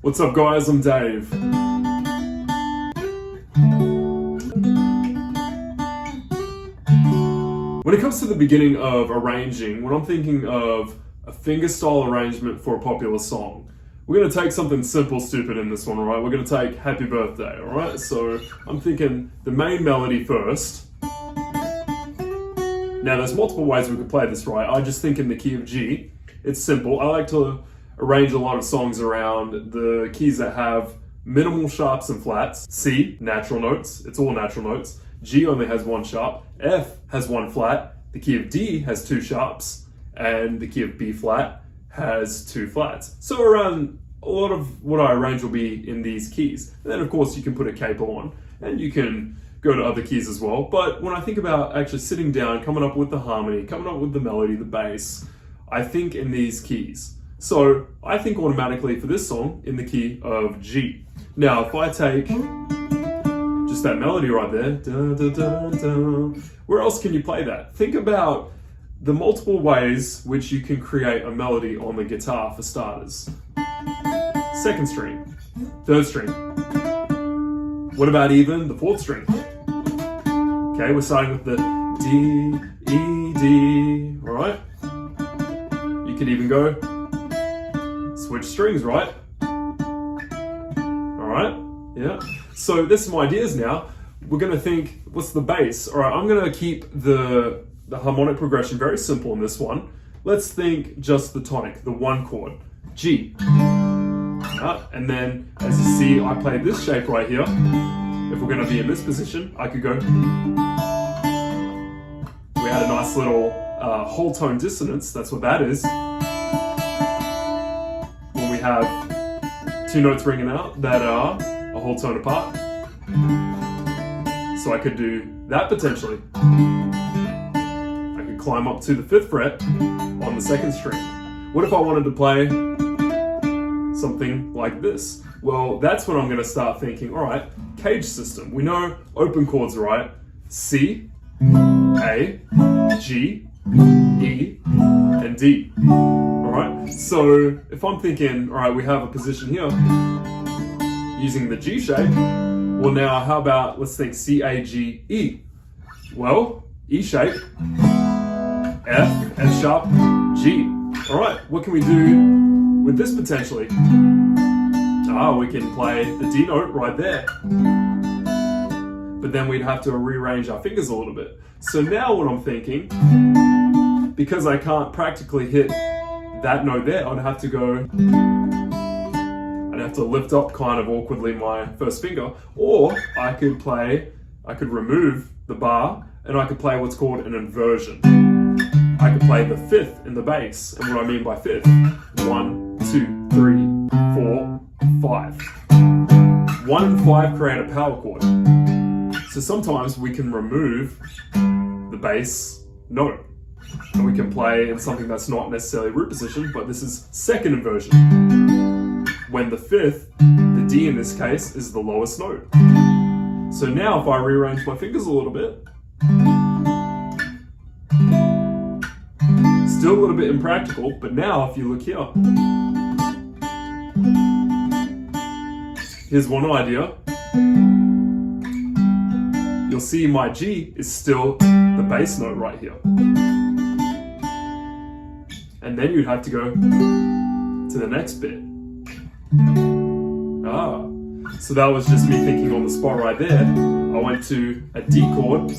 What's up guys, I'm Dave. When it comes to the beginning of arranging, when I'm thinking of a fingerstyle arrangement for a popular song, we're going to take something simple, stupid in this one, alright? We're going to take Happy Birthday, alright? So I'm thinking the main melody first. Now there's multiple ways we could play this, right? I just think in the key of G. It's simple. I like to arrange a lot of songs around the keys that have minimal sharps and flats. C, natural notes. It's all natural notes. G only has one sharp. F has one flat. The key of D has two sharps. And the key of B flat has two flats. So around a lot of what I arrange will be in these keys. And then of course you can put a capo on and you can go to other keys as well. But when I think about actually sitting down, coming up with the harmony, coming up with the melody, the bass, I think in these keys. So I think automatically for this song in the key of G. Now if I take just that melody right there, da, da, da, da, where else can you play that? Think about the multiple ways which you can create a melody on the guitar for starters. Second string, third string. What about even the fourth string? Okay, we're starting with the D, E, D, all right? You could even go switch strings, right? All right, yeah. So there's some ideas now. We're gonna think, what's the bass? All right, I'm gonna keep the harmonic progression very simple in this one. Let's think just the tonic, the one chord, G. And then, as you see, I play this shape right here. If we're gonna be in this position, I could go. We had a nice little whole tone dissonance, that's what that is. When we have two notes ringing out that are a whole tone apart. So I could do that potentially. I could climb up to the 5th fret on the 2nd string. What if I wanted to play something like this? Well, that's when I'm gonna start thinking, all right, CAGED system. We know open chords, right? C, A, G, E, and D. All right, so if I'm thinking, all right, we have a position here using the G shape, well now how about, let's think C, A, G, E. Well, E shape, F, F sharp, G. All right, what can we do with this potentially? We can play the D note right there. But then we'd have to rearrange our fingers a little bit. So now what I'm thinking, because I can't practically hit that note there, I'd have to go, I'd have to lift up kind of awkwardly my first finger, or I could remove the bar and I could play what's called an inversion. I could play the 5th in the bass, and what I mean by 5th, 1, 2, 3, 4, 5. 1 and 5 create a power chord. So sometimes we can remove the bass note and we can play in something that's not necessarily root position, but this is second inversion. When the 5th, the D in this case, is the lowest note. So now if I rearrange my fingers a little bit, still a little bit impractical, but now if you look here, here's one idea. You'll see my G is still the bass note right here. And then you'd have to go to the next bit. So that was just me thinking on the spot right there. I went to a D chord,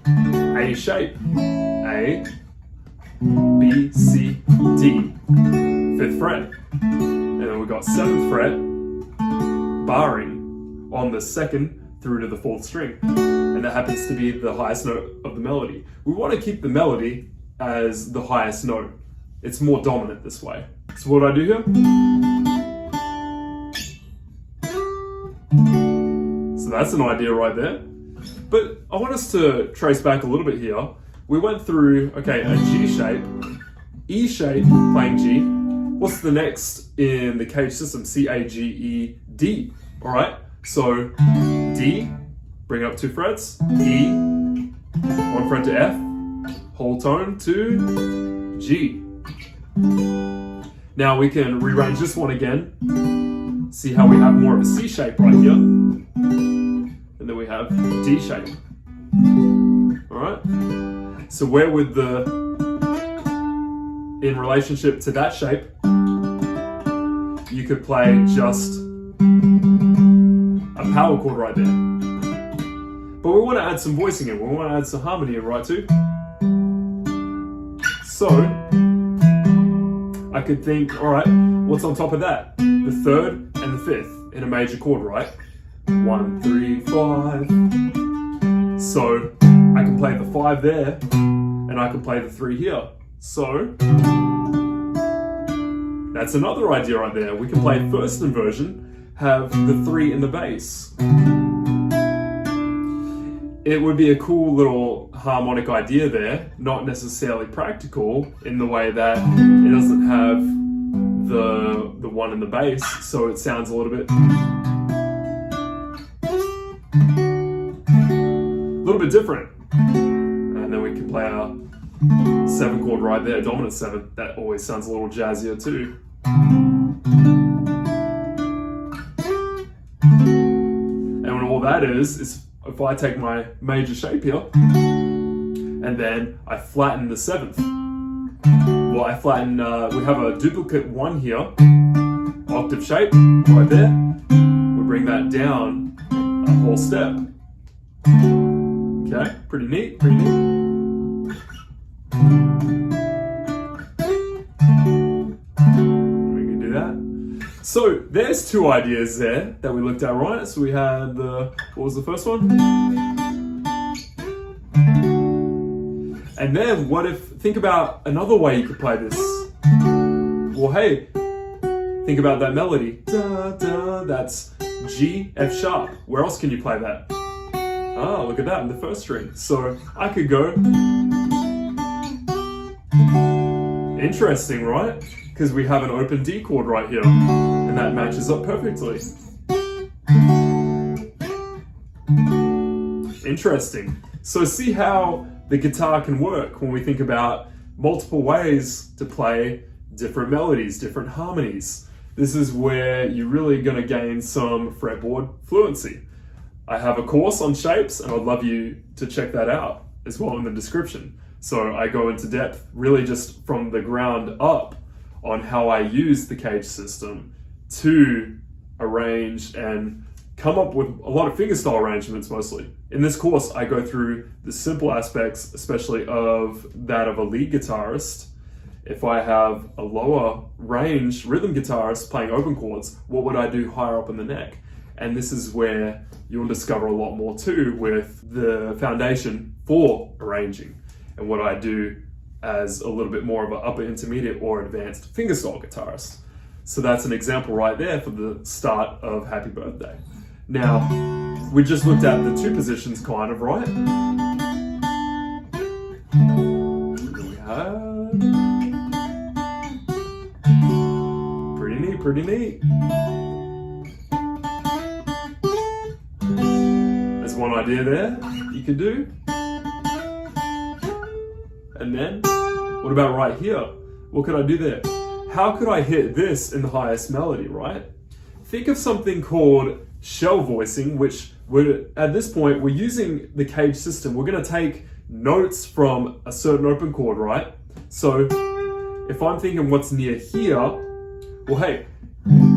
A shape, A, B, C, D, 5th fret. And then we got 7th fret, barring on the 2nd through to the 4th string. And that happens to be the highest note of the melody. We want to keep the melody as the highest note. It's more dominant this way. So what do I do here? So that's an idea right there. But I want us to trace back a little bit here. We went through, okay, a G shape, E shape, playing G. What's the next in the CAGED system? C, A, G, E, D. All right, so D, bring up 2 frets, E, 1 fret to F, whole tone to G. Now we can rearrange this one again. See how we have more of a C shape right here? And then we have D shape. Alright? So where would in relationship to that shape, you could play just a power chord right there. But we want to add some voicing in, we want to add some harmony in, right too? So, I could think, alright, what's on top of that? The third and the fifth in a major chord, right? 1, 3, 5. So, I can play the 5 there, and I can play the 3 here. So, that's another idea right there. We can play first inversion, have the 3 in the bass. It would be a cool little harmonic idea there, not necessarily practical in the way that it doesn't have the 1 in the bass, so it sounds a little bit different. And then we can play our 7 chord right there, dominant 7. That always sounds a little jazzier too. And all that is if I take my major shape here and then I flatten the 7th. Well, I flatten, we have a duplicate 1 here, octave shape right there. We bring that down a whole step. Okay, pretty neat, pretty neat. We can do that. So there's 2 ideas there that we looked at, right? So we had what was the first one? And then think about another way you could play this. Well, hey, think about that melody. Da, da, that's G, F sharp. Where else can you play that? Ah, look at that in the first string. So I could go. Interesting, right? Because we have an open D chord right here. And that matches up perfectly. Interesting. So see how the guitar can work when we think about multiple ways to play different melodies, different harmonies. This is where you're really going to gain some fretboard fluency. I have a course on shapes and I'd love you to check that out as well in the description. So I go into depth really just from the ground up on how I use the CAGED system to arrange and come up with a lot of fingerstyle arrangements mostly. In this course, I go through the simple aspects, especially of that of a lead guitarist. If I have a lower range rhythm guitarist playing open chords, what would I do higher up in the neck? And this is where you'll discover a lot more too with the foundation for arranging and what I do as a little bit more of an upper intermediate or advanced fingerstyle guitarist. So that's an example right there for the start of Happy Birthday. Now, we just looked at the 2 positions kind of, right? There we have. Pretty neat, pretty neat. There's one idea there you could do. And then, what about right here? What could I do there? How could I hit this in the highest melody, right? Think of something called shell voicing, which at this point, we're using the CAGED system. We're gonna take notes from a certain open chord, right? So if I'm thinking what's near here, well, hey,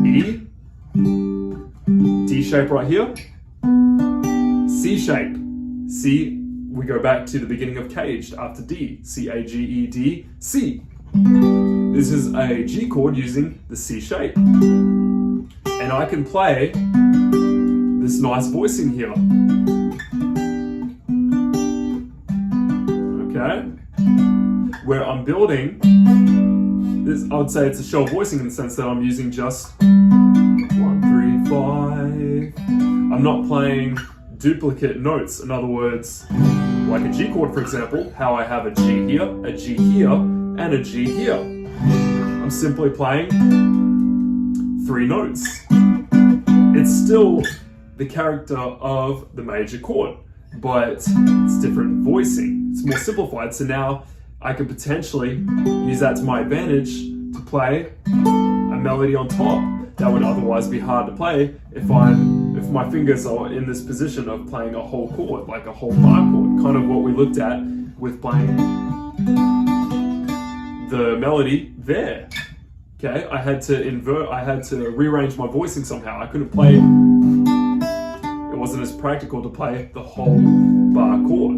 E, D shape right here, C shape, C, we go back to the beginning of CAGED after D, C-A-G-E-D, C. This is a G chord using the C shape. And I can play this nice voicing here. Okay? Where I'm building this, I would say it's a shell voicing in the sense that I'm using just 1, 3, 5. I'm not playing duplicate notes. In other words, like a G chord, for example, how I have a G here, a G here, and a G here. I'm simply playing 3 notes. It's still the character of the major chord, but it's different voicing. It's more simplified. So now I could potentially use that to my advantage to play a melody on top that would otherwise be hard to play if my fingers are in this position of playing a whole chord, like a whole bar chord, kind of what we looked at with playing the melody there. Okay, I had to rearrange my voicing somehow. I couldn't play, it wasn't as practical to play the whole bar chord.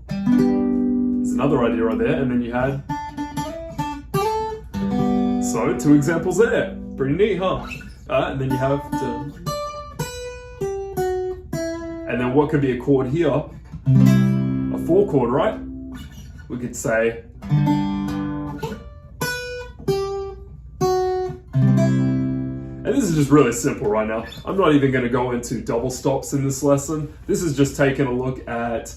There's another idea right there, and then you had, so 2 examples there. Pretty neat, huh? And then you have to, and then what could be a chord here? A 4 chord, right? We could say, and this is just really simple right now. I'm not even going to go into double stops in this lesson. This is just taking a look at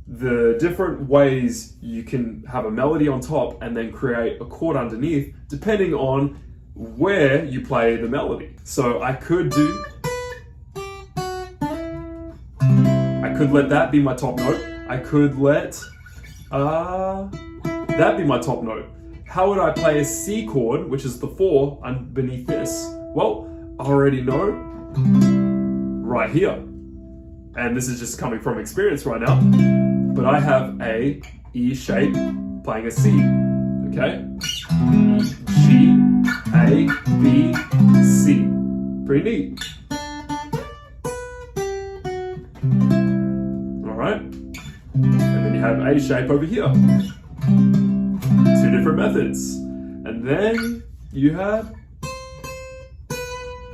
the different ways you can have a melody on top and then create a chord underneath, depending on where you play the melody. So I could let that be my top note. I could let that be my top note. How would I play a C chord, which is the 4, underneath this? Well, I already know right here. And this is just coming from experience right now. But I have a E shape playing a C, okay? E, G, A, B, C. Pretty neat. All right. And then you have A shape over here. 2 different methods. And then you have,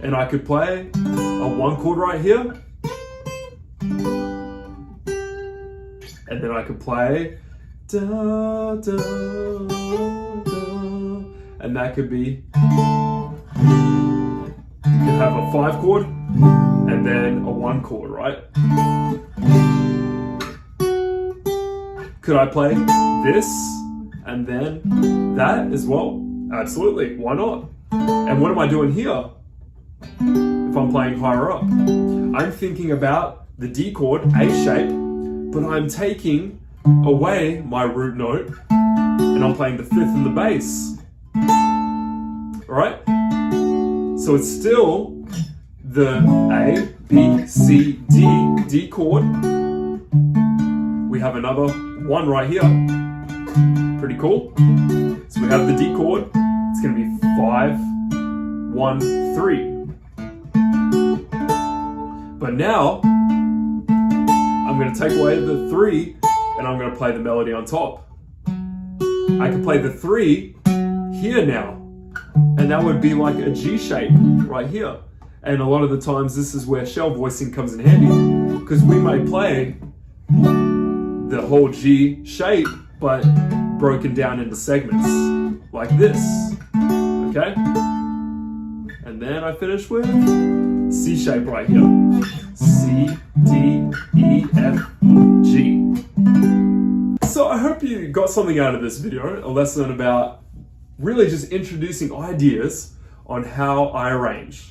and I could play a 1 chord right here. And then I could play da, da, da, and that could be, you could have a 5 chord and then a 1 chord, right? Could I play this and then that as well? Absolutely, why not? And what am I doing here if I'm playing higher up? I'm thinking about the D chord, A shape, but I'm taking away my root note and I'm playing the 5th and the bass. All right? So it's still the A, B, C, D chord. We have another 1 right here. Pretty cool. So we have the D chord. It's going to be 5, 1, 3. But now, I'm going to take away the 3 and I'm going to play the melody on top. I can play the 3 here now, and that would be like a G shape right here. And a lot of the times this is where shell voicing comes in handy, because we may play the whole G shape but broken down into segments like this, okay? And then I finish with C shape right here. C, D, E, F, G. So I hope you got something out of this video, a lesson about really just introducing ideas on how I arrange.